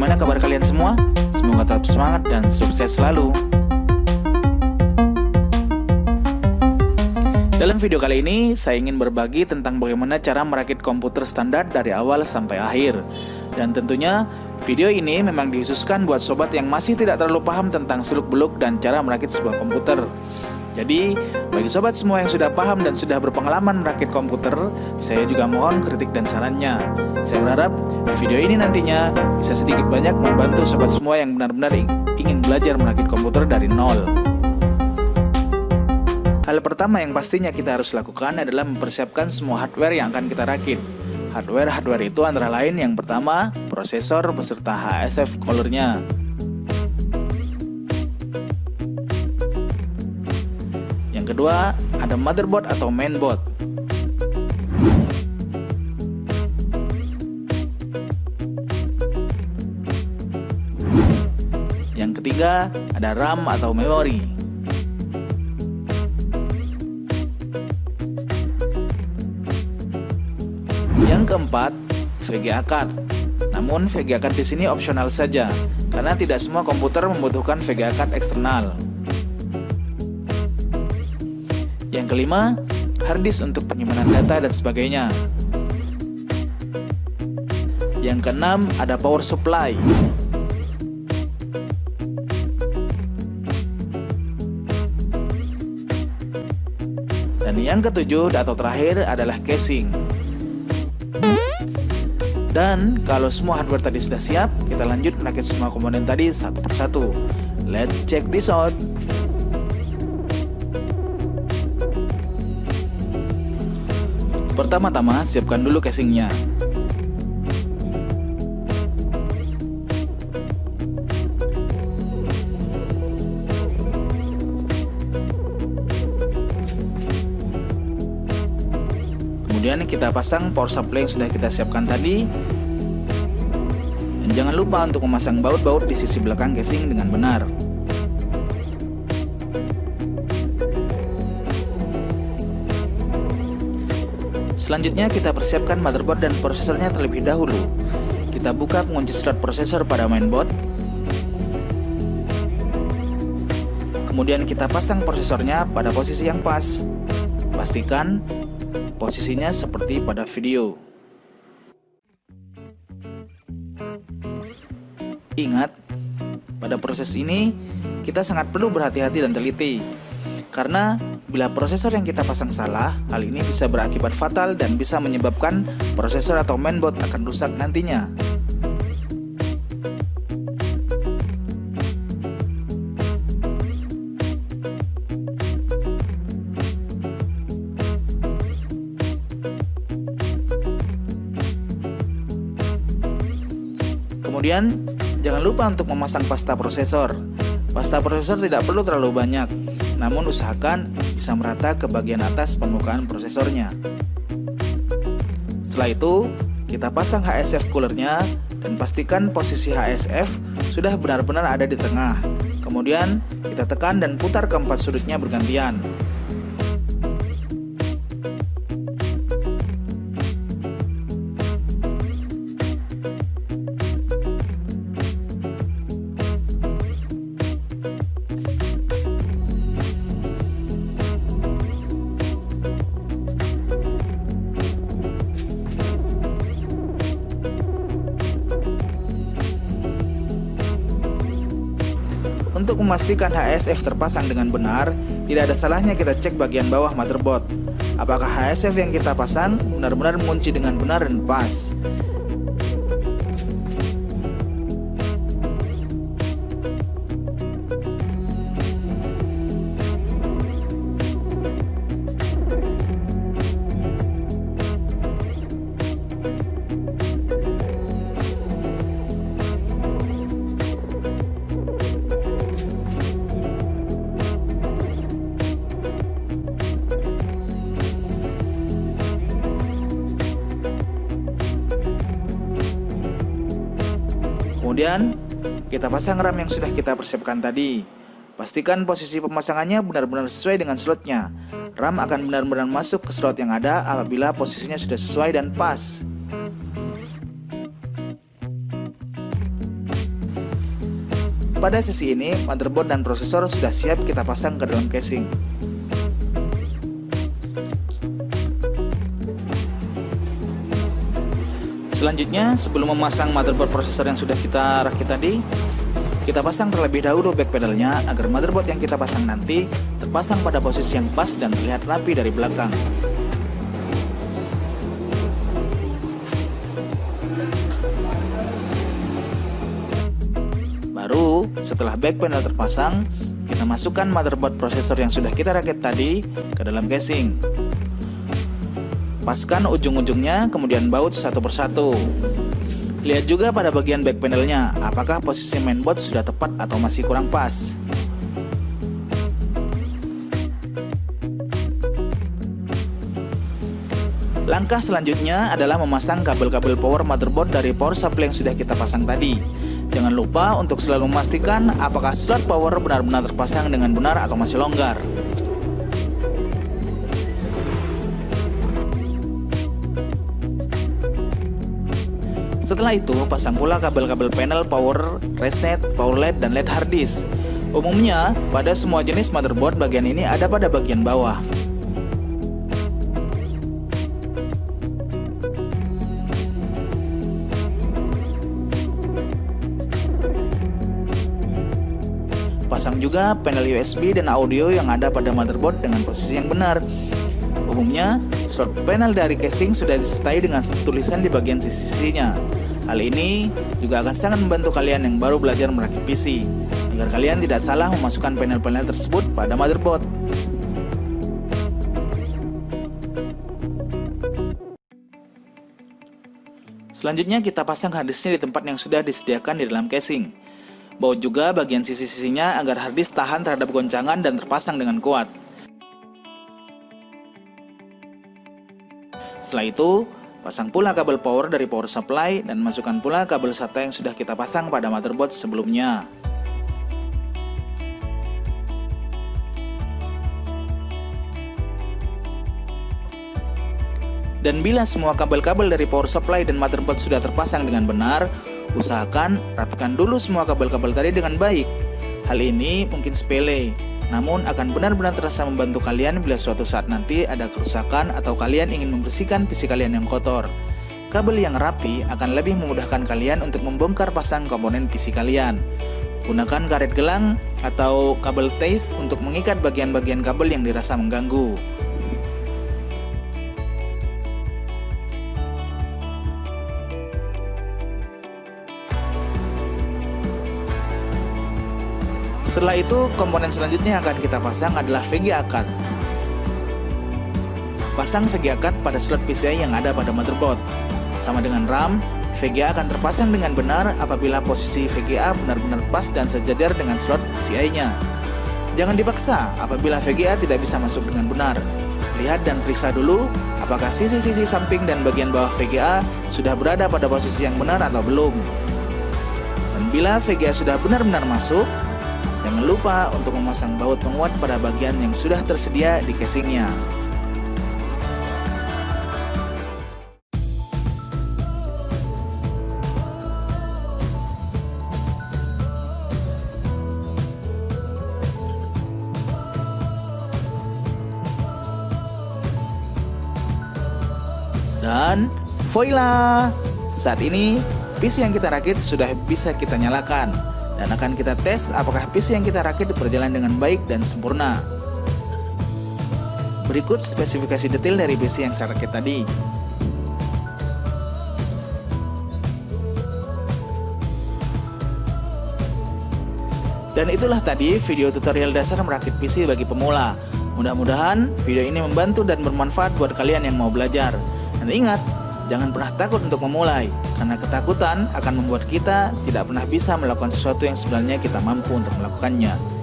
Bagaimana kabar kalian semua? Semoga tetap semangat dan sukses selalu. Dalam video kali ini, saya ingin berbagi tentang bagaimana cara merakit komputer standar dari awal sampai akhir. Dan tentunya, video ini memang dikhususkan buat sobat yang masih tidak terlalu paham tentang seluk-beluk dan cara merakit sebuah komputer. Jadi, bagi sobat semua yang sudah paham dan sudah berpengalaman merakit komputer, saya juga mohon kritik dan sarannya. Saya berharap video ini nantinya bisa sedikit banyak membantu sobat semua yang benar-benar ingin belajar merakit komputer dari nol. Hal pertama yang pastinya kita harus lakukan adalah mempersiapkan semua hardware yang akan kita rakit. Hardware itu antara lain yang pertama, prosesor beserta HSF cooler-nya. Yang kedua, ada motherboard atau mainboard. Yang ketiga, ada RAM atau memori. Yang keempat, VGA card. Namun VGA card di sini opsional saja, karena tidak semua komputer membutuhkan VGA card eksternal. Yang kelima, hard disk untuk penyimpanan data dan sebagainya. Yang keenam, ada power supply. Dan yang ketujuh atau terakhir adalah casing. Dan kalau semua hardware tadi sudah siap, kita lanjut merakit semua komponen tadi satu persatu. Let's check this out. Pertama-tama, siapkan dulu casingnya. Kemudian kita pasang power supply yang sudah kita siapkan tadi. Dan jangan lupa untuk memasang baut-baut di sisi belakang casing dengan benar. Selanjutnya kita persiapkan motherboard dan prosesornya terlebih dahulu. Kita buka pengunci slot prosesor pada mainboard. Kemudian kita pasang prosesornya pada posisi yang pas. Pastikan posisinya seperti pada video. Ingat, pada proses ini kita sangat perlu berhati-hati dan teliti. Karena bila prosesor yang kita pasang salah, hal ini bisa berakibat fatal dan bisa menyebabkan prosesor atau mainboard akan rusak nantinya. Kemudian, jangan lupa untuk memasang pasta prosesor. Pasta prosesor tidak perlu terlalu banyak, namun usahakan bisa merata ke bagian atas permukaan prosesornya. Setelah itu, kita pasang HSF coolernya dan pastikan posisi HSF sudah benar-benar ada di tengah. Kemudian, kita tekan dan putar keempat sudutnya bergantian. Untuk memastikan HSF terpasang dengan benar, tidak ada salahnya kita cek bagian bawah motherboard. Apakah HSF yang kita pasang benar-benar mengunci dengan benar dan pas. Kemudian, kita pasang RAM yang sudah kita persiapkan tadi. Pastikan posisi pemasangannya benar-benar sesuai dengan slotnya. RAM akan benar-benar masuk ke slot yang ada apabila posisinya sudah sesuai dan pas. pada sesi ini motherboard dan prosesor sudah siap kita pasang ke dalam casing. Selanjutnya, sebelum memasang motherboard prosesor yang sudah kita rakit tadi, kita pasang terlebih dahulu back panelnya agar motherboard yang kita pasang nanti terpasang pada posisi yang pas dan terlihat rapi dari belakang. Baru setelah back panel terpasang, kita masukkan motherboard prosesor yang sudah kita rakit tadi ke dalam casing. Paskan ujung-ujungnya, kemudian baut satu persatu. Lihat juga pada bagian back panelnya, apakah posisi mainboard sudah tepat atau masih kurang pas. Langkah selanjutnya adalah memasang kabel-kabel power motherboard dari power supply yang sudah kita pasang tadi. Jangan lupa untuk selalu memastikan apakah slot power benar-benar terpasang dengan benar atau masih longgar. Setelah itu, pasang pula kabel-kabel panel power, reset, power LED, dan LED hard disk. Umumnya, pada semua jenis motherboard bagian ini ada pada bagian bawah. Pasang juga panel USB dan audio yang ada pada motherboard dengan posisi yang benar. Umumnya, slot panel dari casing sudah disertai dengan tulisan di bagian sisi-sisinya. Hal ini juga akan sangat membantu kalian yang baru belajar merakit PC, agar kalian tidak salah memasukkan panel-panel tersebut pada motherboard. Selanjutnya kita pasang harddisknya di tempat yang sudah disediakan di dalam casing. Baut juga bagian sisi-sisinya agar harddisk tahan terhadap goncangan dan terpasang dengan kuat. Setelah itu, pasang pula kabel power dari power supply dan masukkan pula kabel SATA yang sudah kita pasang pada motherboard sebelumnya. Dan bila semua kabel-kabel dari power supply dan motherboard sudah terpasang dengan benar, usahakan rapikan dulu semua kabel-kabel tadi dengan baik. Hal ini mungkin sepele, namun akan benar-benar terasa membantu kalian bila suatu saat nanti ada kerusakan atau kalian ingin membersihkan PC kalian yang kotor. Kabel yang rapi akan lebih memudahkan kalian untuk membongkar pasang komponen PC kalian. Gunakan karet gelang atau kabel tace untuk mengikat bagian-bagian kabel yang dirasa mengganggu. Setelah itu, komponen selanjutnya yang akan kita pasang adalah VGA card. Pasang VGA card pada slot PCI yang ada pada motherboard. Sama dengan RAM, VGA akan terpasang dengan benar apabila posisi VGA benar-benar pas dan sejajar dengan slot PCI-nya. Jangan dipaksa apabila VGA tidak bisa masuk dengan benar. Lihat dan periksa dulu apakah sisi-sisi samping dan bagian bawah VGA sudah berada pada posisi yang benar atau belum. Dan bila VGA sudah benar-benar masuk, jangan lupa untuk memasang baut penguat pada bagian yang sudah tersedia di casingnya. Dan voila! Saat ini PC yang kita rakit sudah bisa kita nyalakan. Dan akan kita tes apakah PC yang kita rakit berjalan dengan baik dan sempurna. Berikut spesifikasi detail dari PC yang saya rakit tadi. Dan itulah tadi video tutorial dasar merakit PC bagi pemula. Mudah-mudahan video ini membantu dan bermanfaat buat kalian yang mau belajar. Dan ingat, jangan pernah takut untuk memulai, karena ketakutan akan membuat kita tidak pernah bisa melakukan sesuatu yang sebenarnya kita mampu untuk melakukannya.